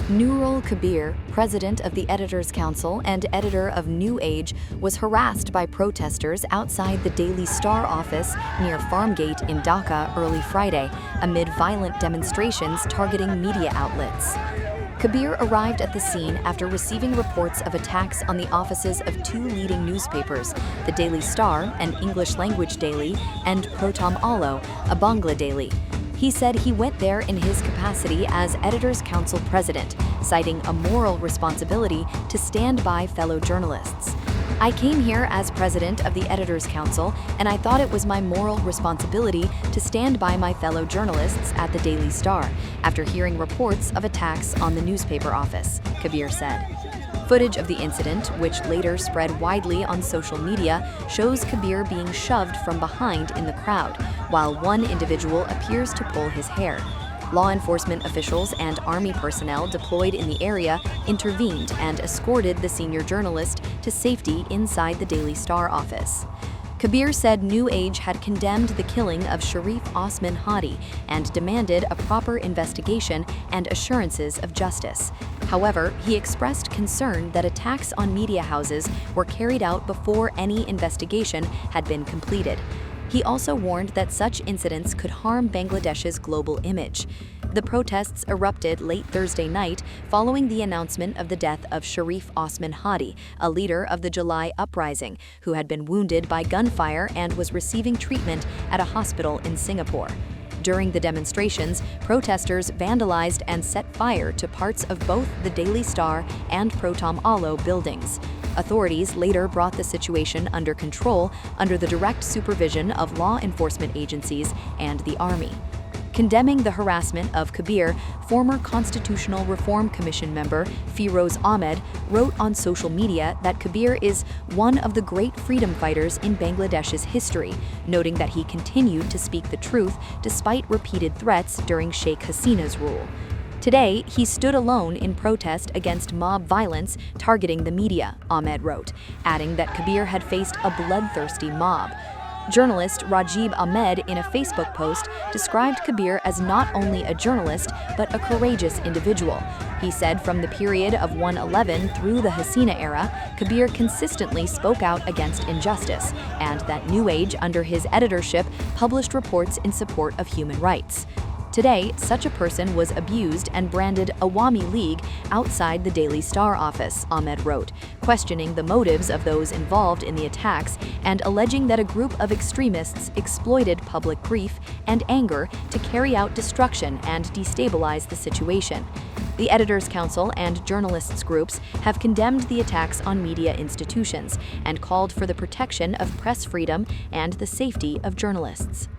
Nurul Kabir, president of the Editors' Council and editor of New Age, was harassed by protesters outside the Daily Star office near Farmgate in Dhaka early Friday, amid violent demonstrations targeting media outlets. Kabir arrived at the scene after receiving reports of attacks on the offices of two leading newspapers, the Daily Star, an English-language daily, and Prothom Alo, a Bangla daily. He said he went there in his capacity as Editors' Council president, citing a moral responsibility to stand by fellow journalists. "I came here as president of the Editors' Council, and I thought it was my moral responsibility to stand by my fellow journalists at the Daily Star, after hearing reports of attacks on the newspaper office," Kabir said. Footage of the incident, which later spread widely on social media, shows Kabir being shoved from behind in the crowd, while one individual appears to pull his hair. Law enforcement officials and army personnel deployed in the area intervened and escorted the senior journalist to safety inside the Daily Star office. Kabir said New Age had condemned the killing of Sharif Osman Hadi and demanded a proper investigation and assurances of justice. However, he expressed concern that attacks on media houses were carried out before any investigation had been completed. He also warned that such incidents could harm Bangladesh's global image. The protests erupted late Thursday night following the announcement of the death of Sharif Osman Hadi, a leader of the July uprising, who had been wounded by gunfire and was receiving treatment at a hospital in Singapore. During the demonstrations, protesters vandalized and set fire to parts of both the Daily Star and Prothom Alo buildings. Authorities later brought the situation under control under the direct supervision of law enforcement agencies and the army. Condemning the harassment of Kabir, former Constitutional Reform Commission member Feroz Ahmed wrote on social media that Kabir is one of the great freedom fighters in Bangladesh's history, noting that he continued to speak the truth despite repeated threats during Sheikh Hasina's rule. Today, he stood alone in protest against mob violence targeting the media, Ahmed wrote, adding that Kabir had faced a bloodthirsty mob. Journalist Rajib Ahmed, in a Facebook post, described Kabir as not only a journalist, but a courageous individual. He said from the period of 1/11 through the Hasina era, Kabir consistently spoke out against injustice, and that New Age, under his editorship, published reports in support of human rights. Today, such a person was abused and branded Awami League outside the Daily Star office, Ahmed wrote, questioning the motives of those involved in the attacks and alleging that a group of extremists exploited public grief and anger to carry out destruction and destabilize the situation. The Editors' Council and journalists' groups have condemned the attacks on media institutions and called for the protection of press freedom and the safety of journalists.